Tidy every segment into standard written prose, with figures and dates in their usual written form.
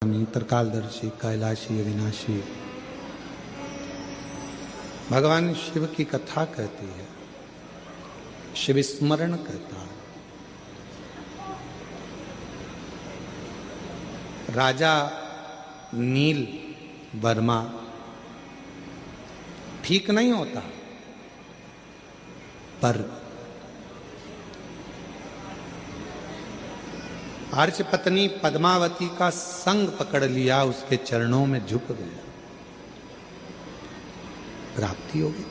त्रिकालदर्शी कैलाशी अविनाशी भगवान शिव की कथा कहती है, शिव स्मरण कहता है। राजा नील वर्मा ठीक नहीं होता, पर अर्च पत्नी पद्मावती का संग पकड़ लिया, उसके चरणों में झुक गया, प्राप्ति हो गई।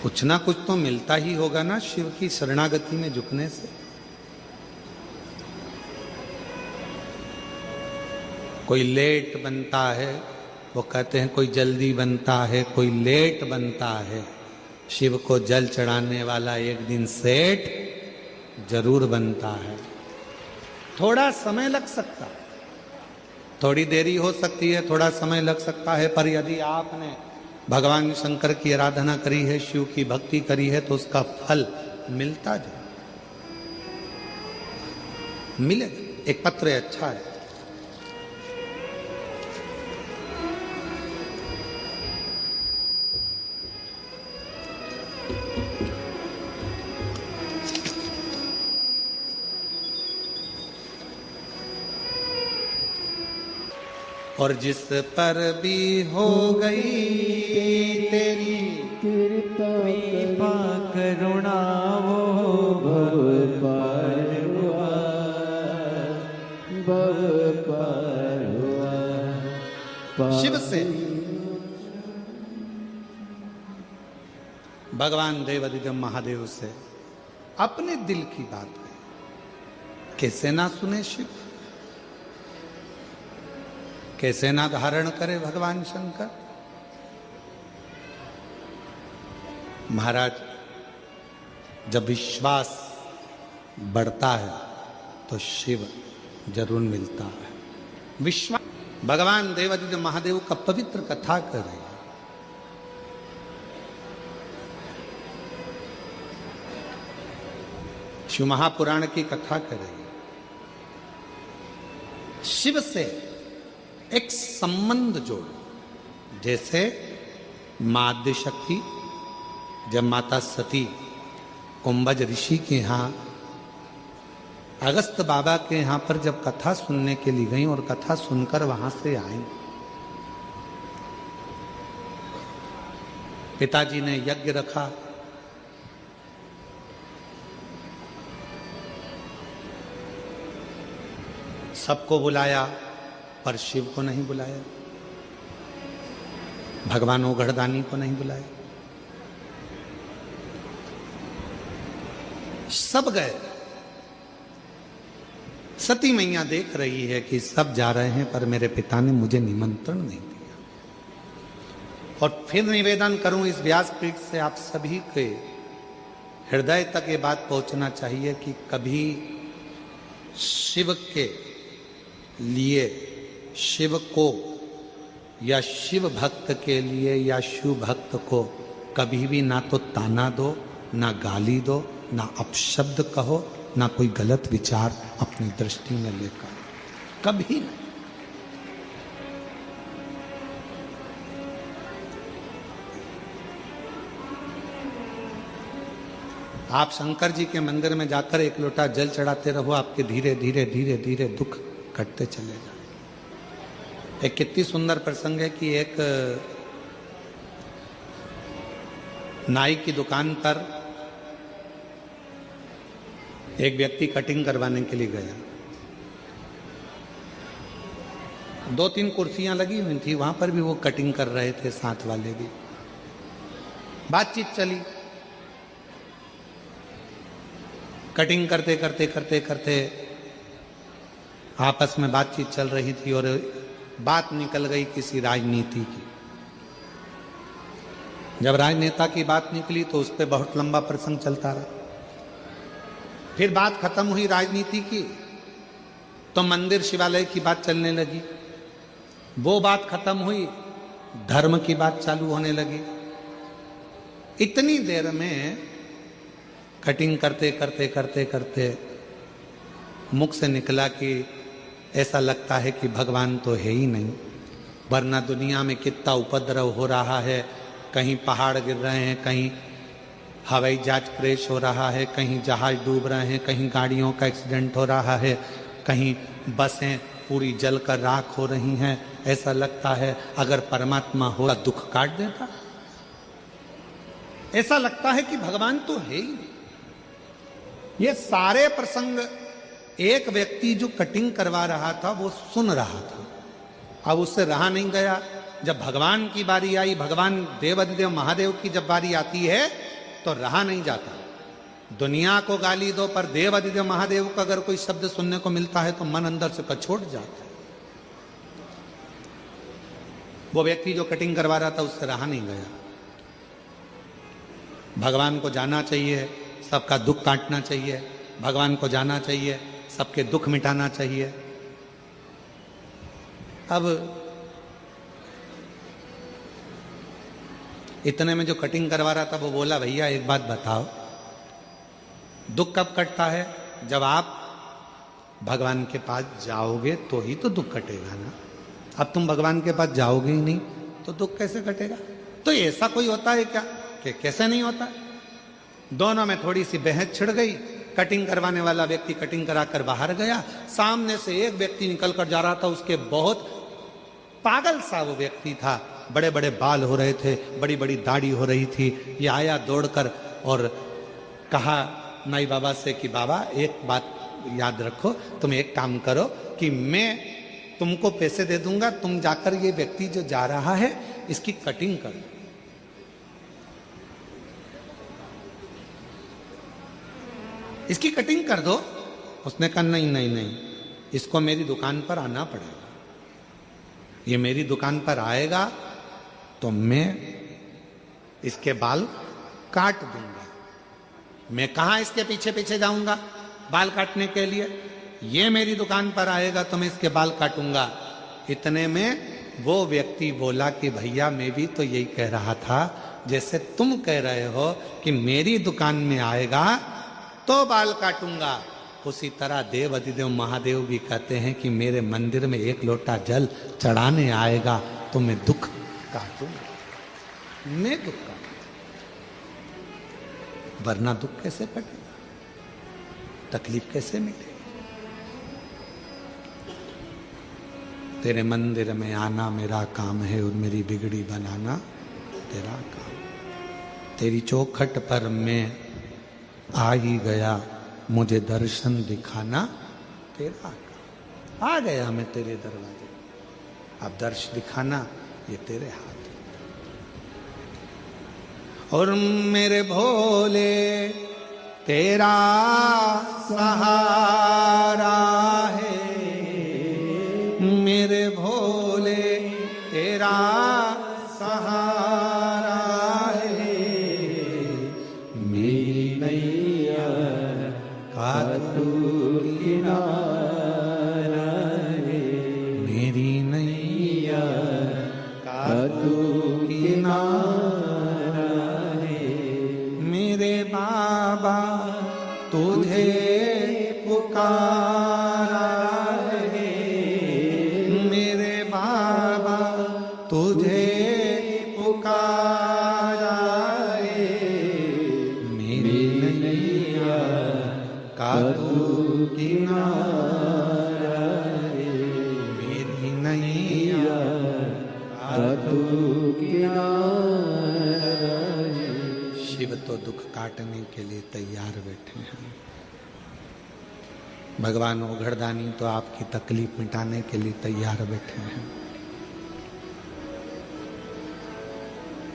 कुछ ना कुछ तो मिलता ही होगा ना शिव की शरणागति में झुकने से। कोई लेट बनता है, वो कहते हैं कोई जल्दी बनता है, कोई लेट बनता है। शिव को जल चढ़ाने वाला एक दिन सेठ जरूर बनता है। थोड़ा समय लग सकता है, थोड़ी देरी हो सकती है, थोड़ा समय लग सकता है, पर यदि आपने भगवान शंकर की आराधना करी है, शिव की भक्ति करी है, तो उसका फल मिलता जाए, मिलेगा। एक पत्र अच्छा है, और जिस पर भी हो गई तेरी कृपा करुणा वो भव पार हुआ। शिव से भगवान देवादिदेव महादेव से अपने दिल की बात कही, कैसे ना सुने शिव, कैसे ना धारण करे भगवान शंकर। महाराज, जब विश्वास बढ़ता है तो शिव जरूर मिलता है। विश्वास, भगवान देवादिदेव महादेव का पवित्र कथा कर रहे हैं। शिव महापुराण की कथा कर रही है। शिव से एक संबंध जोड़ो, जैसे मां आद्य शक्ति जब माता सती कुंभज ऋषि के यहां अगस्त बाबा के यहां पर जब कथा सुनने के लिए गई और कथा सुनकर वहां से आई, पिताजी ने यज्ञ रखा, सबको बुलाया, पर शिव को नहीं बुलाया, भगवान ओघड़दानी को नहीं बुलाया। सब गए। सती मैया देख रही है कि सब जा रहे हैं, पर मेरे पिता ने मुझे निमंत्रण नहीं दिया। और फिर निवेदन करूं इस व्यासपीठ से आप सभी के हृदय तक ये बात पहुंचना चाहिए कि कभी शिव के लिए, शिव को या शिव भक्त के लिए या शिव भक्त को कभी भी ना तो ताना दो, ना गाली दो, ना अपशब्द कहो, ना कोई गलत विचार अपनी दृष्टि में लेकर, कभी नहीं। आप शंकर जी के मंदिर में जाकर एक लोटा जल चढ़ाते रहो, आपके धीरे धीरे धीरे धीरे दुख कटते चले जाए। एक कितनी सुंदर प्रसंग है कि एक नाई की दुकान पर एक व्यक्ति कटिंग करवाने के लिए गया। 2-3 कुर्सियां लगी हुई थी, वहां पर भी वो कटिंग कर रहे थे, साथ वाले भी। बातचीत चली, कटिंग करते करते करते करते आपस में बातचीत चल रही थी और बात निकल गई किसी राजनीति की। जब राजनेता की बात निकली तो उस पर बहुत लंबा प्रसंग चलता रहा। फिर बात खत्म हुई राजनीति की, तो मंदिर शिवालय की बात चलने लगी। वो बात खत्म हुई, धर्म की बात चालू होने लगी। इतनी देर में कटिंग करते करते करते करते मुख से निकला कि ऐसा लगता है कि भगवान तो है ही नहीं, वरना दुनिया में कितना उपद्रव हो रहा है। कहीं पहाड़ गिर रहे हैं, कहीं हवाई जहाज क्रैश हो रहा है, कहीं जहाज डूब रहे हैं, कहीं गाड़ियों का एक्सीडेंट हो रहा है, कहीं बसें पूरी जलकर राख हो रही हैं। ऐसा लगता है अगर परमात्मा हो दुख काट देता। ऐसा लगता है कि भगवान तो है ही नहीं। ये सारे प्रसंग एक व्यक्ति जो कटिंग करवा रहा था वो सुन रहा था, अब उससे रहा नहीं गया। जब भगवान की बारी आई, भगवान देवाधिदेव महादेव की जब बारी आती है तो रहा नहीं जाता। दुनिया को गाली दो पर देवाधिदेव महादेव का अगर कोई शब्द सुनने को मिलता है तो मन अंदर से कछोट जाता है। वो व्यक्ति जो कटिंग करवा रहा था उससे रहा नहीं गया। भगवान को जाना चाहिए, सबका दुख काटना चाहिए, भगवान को जाना चाहिए, सबके दुख मिटाना चाहिए। अब इतने में जो कटिंग करवा रहा था वो बोला, भैया एक बात बताओ, दुख कब कटता है? जब आप भगवान के पास जाओगे तो ही तो दुख कटेगा ना। अब तुम भगवान के पास जाओगे ही नहीं तो दुख कैसे कटेगा? तो ऐसा कोई होता है क्या कि कैसे नहीं होता? दोनों में थोड़ी सी बहस छिड़ गई। कटिंग करवाने वाला व्यक्ति कटिंग कराकर बाहर गया, सामने से एक व्यक्ति निकल कर जा रहा था, उसके बहुत पागल सा वो व्यक्ति था, बड़े बड़े बाल हो रहे थे, बड़ी बड़ी दाढ़ी हो रही थी। ये आया दौड़कर और कहा नाई बाबा से कि बाबा एक बात याद रखो, तुम एक काम करो कि मैं तुमको पैसे दे दूंगा, तुम जाकर ये व्यक्ति जो जा रहा है इसकी कटिंग करो। इसकी कटिंग कर दो। उसने कहा नहीं नहीं नहीं, इसको मेरी दुकान पर आना पड़ेगा। ये मेरी दुकान पर आएगा तो मैं इसके बाल काट दूंगा। मैं कहां इसके पीछे पीछे जाऊंगा बाल काटने के लिए? ये मेरी दुकान पर आएगा तो मैं इसके बाल काटूंगा। इतने में वो व्यक्ति बोला कि भैया मैं भी तो यही कह रहा था, जैसे तुम कह रहे हो कि मेरी दुकान में आएगा तो बाल काटूंगा, उसी तरह देव अधिदेव महादेव भी कहते हैं कि मेरे मंदिर में एक लोटा जल चढ़ाने आएगा तो मैं दुख काटूंगा, मैं दुख काटूंगा, वरना दुख कैसे कटेगा, तकलीफ कैसे मिटेगी? तेरे मंदिर में आना मेरा काम है और मेरी बिगड़ी बनाना तेरा काम। तेरी चौखट पर मैं आ ही गया, मुझे दर्शन दिखाना तेरा काम। आ गया मैं तेरे दरवाजे, अब दर्श दिखाना ये तेरे हाथ। और मेरे भोले तेरा सहारा है, मेरे भोले तेरा सहारा है, मेरी नैया का तू किनारा है, मेरी नैया का तू किनारा है, मेरे बाबा तुझे पुकारा है, मेरे बाबा तुझे पुकारा है, मेरी नैया का तू किनारा है, मेरी नैया का तू किनारा है। शिव तो दुख काटने के लिए तैयार बैठे हैं। भगवान ओघड़दानी तो आपकी तकलीफ मिटाने के लिए तैयार बैठे हैं।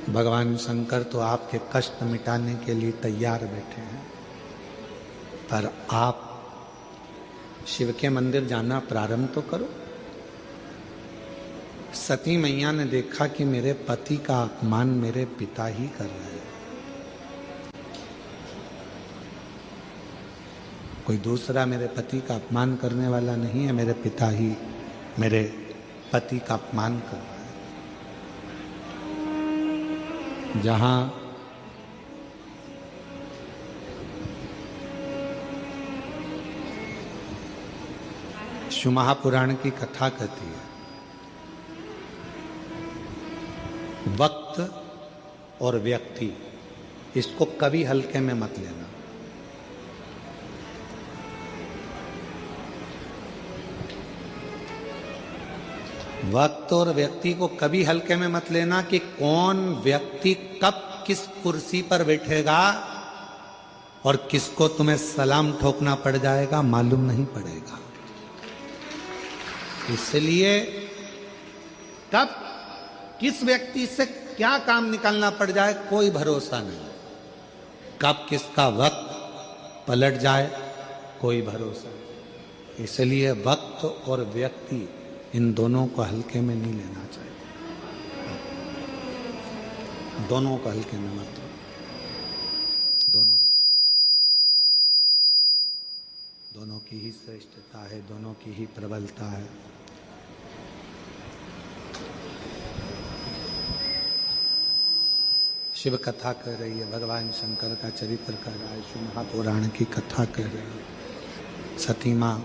भगवान शंकर तो आपके कष्ट मिटाने के लिए तैयार बैठे हैं। पर आप शिव के मंदिर जाना प्रारंभ तो करो। सती मैया ने देखा कि मेरे पति का अपमान मेरे पिता ही कर रहे हैं, कोई दूसरा मेरे पति का अपमान करने वाला नहीं है, मेरे पिता ही मेरे पति का अपमान कर रहा है। जहां शिव महापुराण की कथा कहती है, वक्त और व्यक्ति इसको कभी हल्के में मत लेना। वक्त और व्यक्ति को कभी हल्के में मत लेना कि कौन व्यक्ति कब किस कुर्सी पर बैठेगा और किसको तुम्हें सलाम ठोकना पड़ जाएगा मालूम नहीं पड़ेगा। इसलिए कब किस व्यक्ति से क्या काम निकालना पड़ जाए कोई भरोसा नहीं, कब किसका वक्त पलट जाए कोई भरोसा नहीं। इसलिए वक्त और व्यक्ति इन दोनों को हल्के में नहीं लेना चाहिए, दोनों को हल्के में मत लो। दोनों की ही श्रेष्ठता है, दोनों की ही प्रबलता है। शिव कथा कर रही है, भगवान शंकर का चरित्र कर रहा है, शिव महापुराण की कथा कर रही है। सती माँ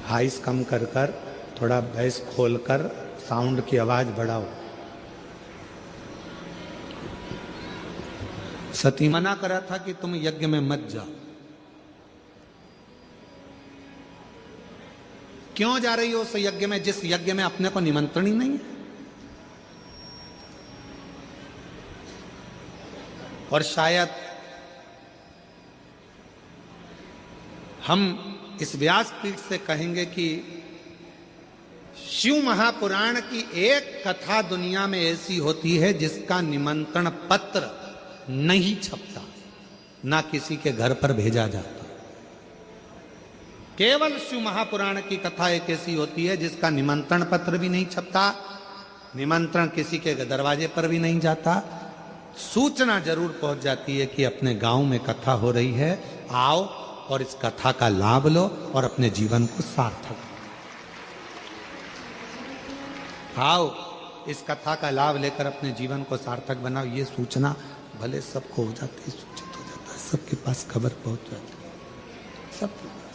हाइस कम कर कर थोड़ा वॉइस खोलकर साउंड की आवाज बढ़ाओ। सती मना करा था कि तुम यज्ञ में मत जाओ। क्यों जा रही हो उस यज्ञ में जिस यज्ञ में अपने को निमंत्रण ही नहीं है? और शायद हम इस व्यासपीठ से कहेंगे कि शिव महापुराण की एक कथा दुनिया में ऐसी होती है जिसका निमंत्रण पत्र नहीं छपता, ना किसी के घर पर भेजा जाता। केवल शिव महापुराण की कथा एक ऐसी होती है जिसका निमंत्रण पत्र भी नहीं छपता, निमंत्रण किसी के दरवाजे पर भी नहीं जाता। सूचना जरूर पहुंच जाती है कि अपने गांव में कथा हो रही है, आओ और इस कथा का लाभ लो और अपने जीवन को सार्थक आओ, इस कथा का लाभ लेकर अपने जीवन को सार्थक बनाओ। ये सूचना भले सबको हो जाती है, सूचित हो जाता है, सबके पास खबर पहुंच जाती है, सबके पास।